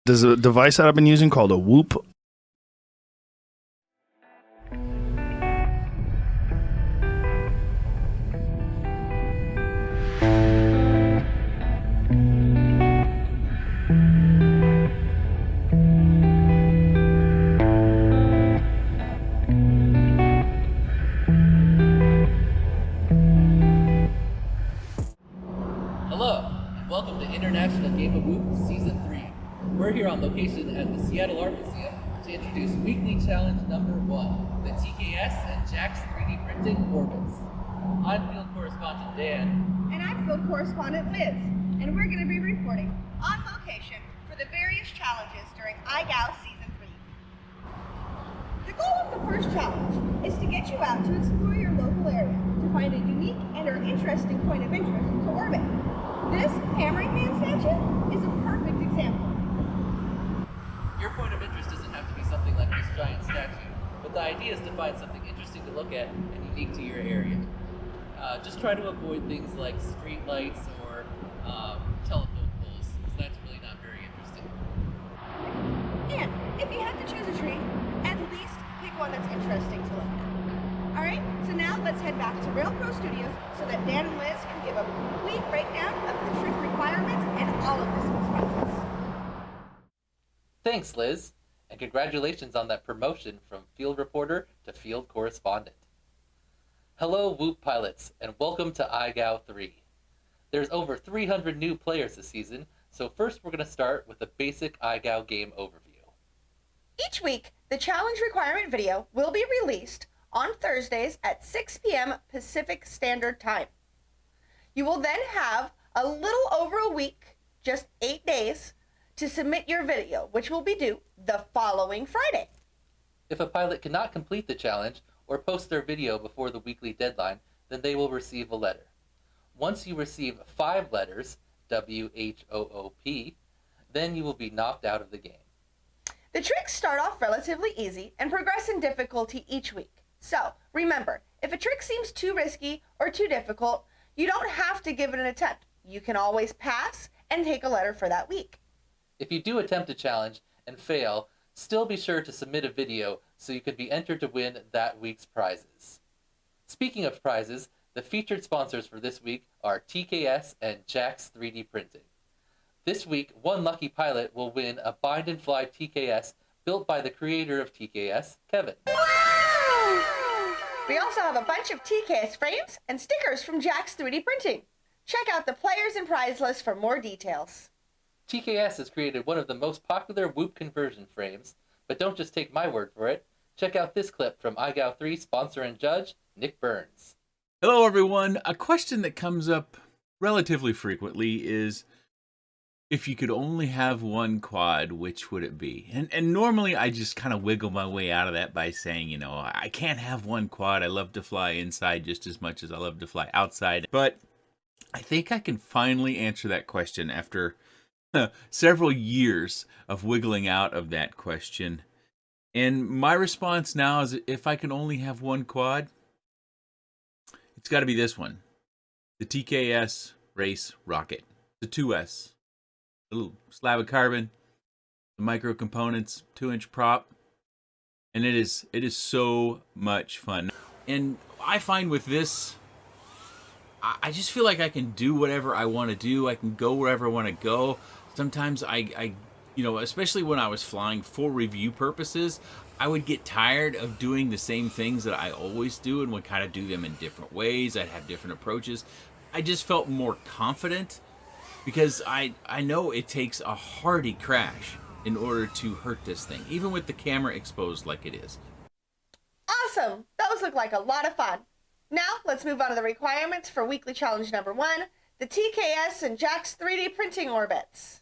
There's a device that I've been using called a Whoop. Hello, and welcome to International Game of Whoop Season 3. We're here on location at the Seattle Art Museum to introduce weekly challenge number 1, the TKS and JAX 3D printing orbits. I'm field correspondent Dan. And I'm field correspondent Liz. And we're going to be reporting on location for the various challenges during IGOW Season 3. The goal of the first challenge is to get you out to explore your local area to find a unique and or interesting point of interest to orbit. This Hammering Man statue is a perfect example. Your point of interest doesn't have to be something like this giant statue, but the idea is to find something interesting to look at and unique to your area. Just try to avoid things like street lights or telephone poles, because that's really not very interesting. And if you have to choose a tree, at least pick one that's interesting to look at. Alright, so now let's head back to Rail Pro Studios so that Dan and Liz can give a complete breakdown of the trick requirements and all of this process. Thanks, Liz, and congratulations on that promotion from field reporter to field correspondent. Hello, Whoop pilots, and welcome to IGOW3. There's over 300 new players this season, so first we're going to start with a basic IGOW game overview. Each week, the challenge requirement video will be released on Thursdays at 6 p.m. Pacific Standard Time. You will then have a little over a week, just 8 days, to submit your video, which will be due the following Friday. If a pilot cannot complete the challenge or post their video before the weekly deadline, then they will receive a letter. Once you receive 5 letters, WHOOP, then you will be knocked out of the game. The tricks start off relatively easy and progress in difficulty each week. So, remember, if a trick seems too risky or too difficult, you don't have to give it an attempt. You can always pass and take a letter for that week. If you do attempt a challenge and fail, still be sure to submit a video so you can be entered to win that week's prizes. Speaking of prizes, the featured sponsors for this week are TKS and JAX 3D printing. This week, one lucky pilot will win a bind and fly TKS built by the creator of TKS, Kevin. We also have a bunch of TKS frames and stickers from JAX 3D printing. Check out the players and prize list for more details. TKS has created one of the most popular Whoop conversion frames, but don't just take my word for it. Check out this clip from IGOW3 sponsor and judge, Nick Burns. Hello everyone. A question that comes up relatively frequently is, if you could only have one quad, which would it be? And normally I just kind of wiggle my way out of that by saying, I can't have one quad. I love to fly inside just as much as I love to fly outside. But I think I can finally answer that question after several years of wiggling out of that question. And my response now is, if I can only have one quad, it's got to be this one. The TKS Race Rocket. The 2S. Little slab of carbon, the micro components, 2-inch prop, and it is so much fun. And I find with this, I just feel like I can do whatever I want to do. I can go wherever I want to go. Sometimes I especially when I was flying for review purposes, I would get tired of doing the same things that I always do and would kind of do them in different ways. I'd have different approaches. I just felt more confident, because I know it takes a hardy crash in order to hurt this thing, even with the camera exposed like it is. Awesome! Those look like a lot of fun. Now, let's move on to the requirements for weekly challenge number 1, the TKS and JAX 3D printing orbits.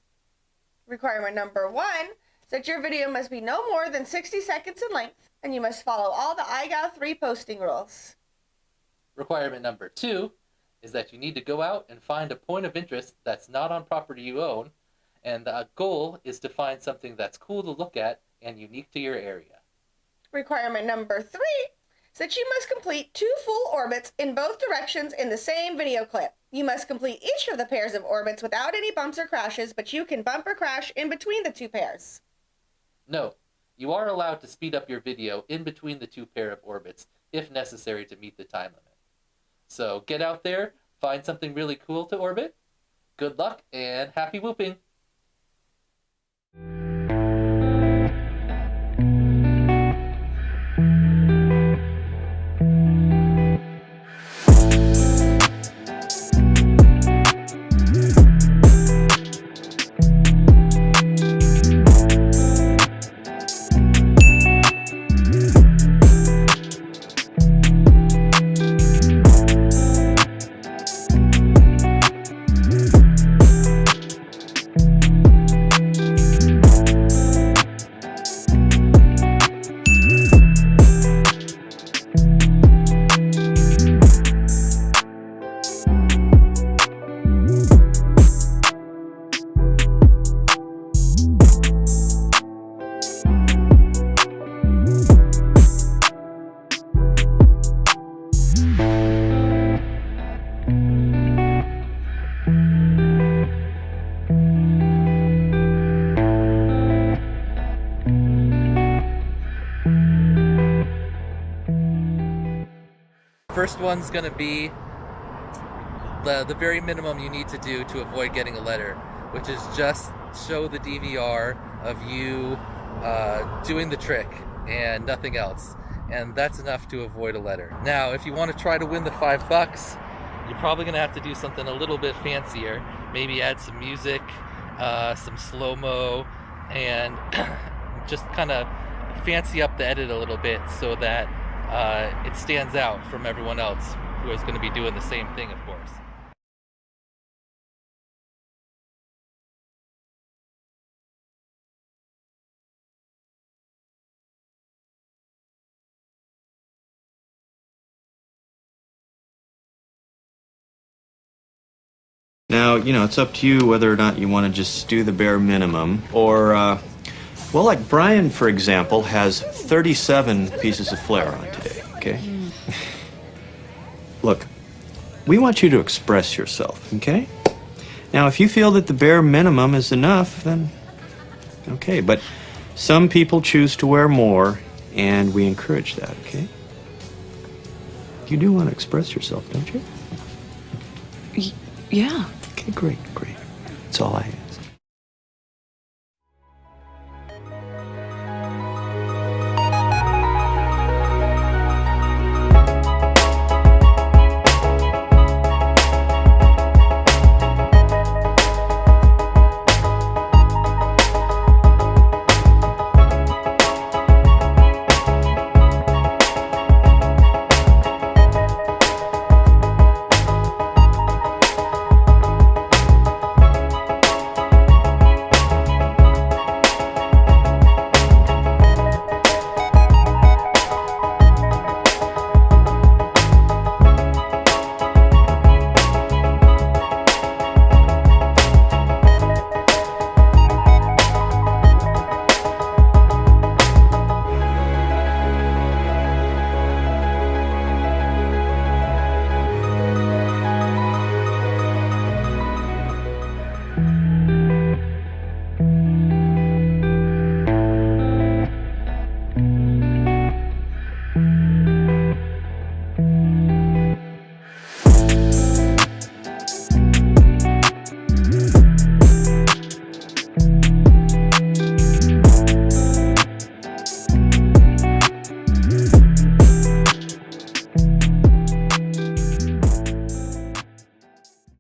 Requirement number 1 is that your video must be no more than 60 seconds in length, and you must follow all the IGOW3 posting rules. Requirement number 2 is that you need to go out and find a point of interest that's not on property you own, and the goal is to find something that's cool to look at and unique to your area. Requirement number 3 is that you must complete 2 full orbits in both directions in the same video clip. You must complete each of the pairs of orbits without any bumps or crashes, but you can bump or crash in between the 2 pairs. No, you are allowed to speed up your video in between the 2 pair of orbits if necessary to meet the time limit. So get out there, find something really cool to orbit. Good luck and happy whooping! First one's going to be the very minimum you need to do to avoid getting a letter, which is just show the DVR of you doing the trick and nothing else. And that's enough to avoid a letter. Now, if you want to try to win the $5, you're probably going to have to do something a little bit fancier. Maybe add some music, some slow-mo, and just kind of fancy up the edit a little bit so that it stands out from everyone else who is going to be doing the same thing, of course. Now, it's up to you whether or not you want to just do the bare minimum or, well, like Brian, for example, has 37 pieces of flare on today, okay? Look, we want you to express yourself, okay? Now, if you feel that the bare minimum is enough, then okay. But some people choose to wear more, and we encourage that, okay? You do want to express yourself, don't you? Yeah. Okay, great. That's all I